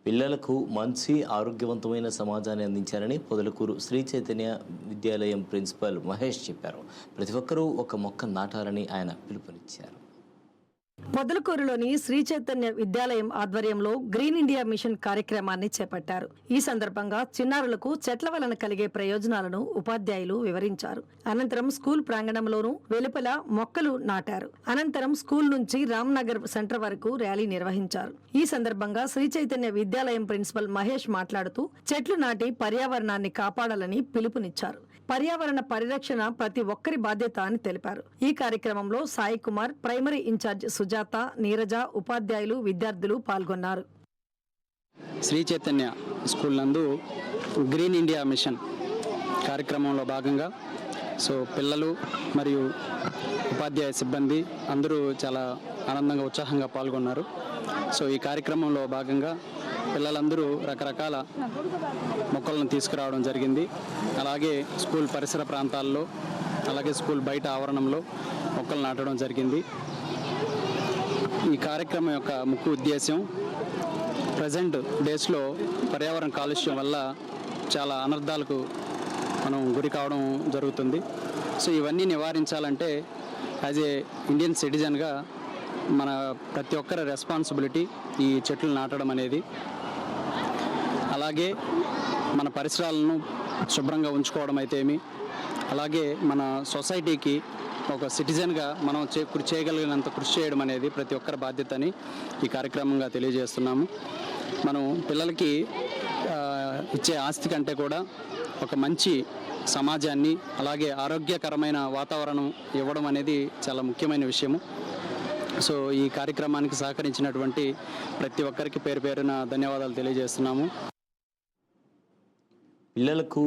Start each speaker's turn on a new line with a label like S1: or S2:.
S1: పిల్లలకు మంచి ఆరోగ్యవంతమైన సమాజాన్ని అందించాలని పొదలకూరు శ్రీ చైతన్య విద్యాలయం ప్రిన్సిపల్ మహేష్ చెప్పారు. ప్రతి ఒక్కరూ ఒక మొక్క నాటాలని ఆయన పిలుపునిచ్చారు.
S2: పొదలకూరులోని శ్రీ చైతన్య విద్యాలయం ఆధ్వర్యంలో గ్రీన్ ఇండియా మిషన్ కార్యక్రమాన్ని చేపట్టారు. ఈ సందర్భంగా చిన్నారులకు చెట్ల వలన కలిగే ప్రయోజనాలను ఉపాధ్యాయులు వివరించారు. అనంతరం స్కూల్ ప్రాంగణంలోనూ వెలుపల మొక్కలు నాటారు. అనంతరం స్కూల్ నుంచి రామ్నగర్ సెంటర్ వరకు ర్యాలీ నిర్వహించారు. ఈ సందర్భంగా శ్రీ చైతన్య విద్యాలయం ప్రిన్సిపల్ మహేష్ మాట్లాడుతూ చెట్లు నాటి పర్యావరణాన్ని కాపాడాలని పిలుపునిచ్చారు. పర్యావరణ పరిరక్షణ ప్రతి ఒక్కరి బాధ్యత అని తెలిపారు. ఈ కార్యక్రమంలో సాయి కుమార్, ప్రైమరీ ఇన్ఛార్జ్ సుజాత, నీరజ, ఉపాధ్యాయులు, విద్యార్థులు పాల్గొన్నారు.
S3: శ్రీ చైతన్య స్కూల్ నందు గ్రీన్ ఇండియా మిషన్ కార్యక్రమంలో భాగంగా పిల్లలు మరియు ఉపాధ్యాయ సిబ్బంది అందరూ చాలా ఆనందంగా ఉత్సాహంగా పాల్గొన్నారు. ఈ కార్యక్రమంలో భాగంగా పిల్లలందరూ రకరకాల మొక్కలను తీసుకురావడం జరిగింది. అలాగే స్కూల్ పరిసర ప్రాంతాల్లో, అలాగే స్కూల్ బయట ఆవరణంలో మొక్కలు నాటడం జరిగింది. ఈ కార్యక్రమం యొక్క ముఖ్య ఉద్దేశం ప్రజెంట్ డేస్లో పర్యావరణ కాలుష్యం వల్ల చాలా అనర్థాలకు మనం గురి కావడం జరుగుతుంది. ఇవన్నీ నివారించాలంటే యాజ్ ఏ ఇండియన్ సిటిజన్గా మన ప్రతి ఒక్కరి రెస్పాన్సిబిలిటీ ఈ చెట్లు నాటడం అనేది. అలాగే మన పరిసరాలను శుభ్రంగా ఉంచుకోవడం అయితేమి, అలాగే మన సొసైటీకి ఒక సిటిజన్గా మనం చేయగలిగినంత కృషి చేయడం అనేది ప్రతి ఒక్కరి బాధ్యత అని ఈ కార్యక్రమంగా తెలియజేస్తున్నాము. మనం పిల్లలకి ఇచ్చే ఆస్తి కంటే కూడా ఒక మంచి సమాజాన్ని, అలాగే ఆరోగ్యకరమైన వాతావరణం ఇవ్వడం అనేది చాలా ముఖ్యమైన విషయము. ఈ కార్యక్రమానికి సహకరించినటువంటి ప్రతి ఒక్కరికి పేరు పేరున ధన్యవాదాలు తెలియజేస్తున్నాము.
S1: పిల్లలకు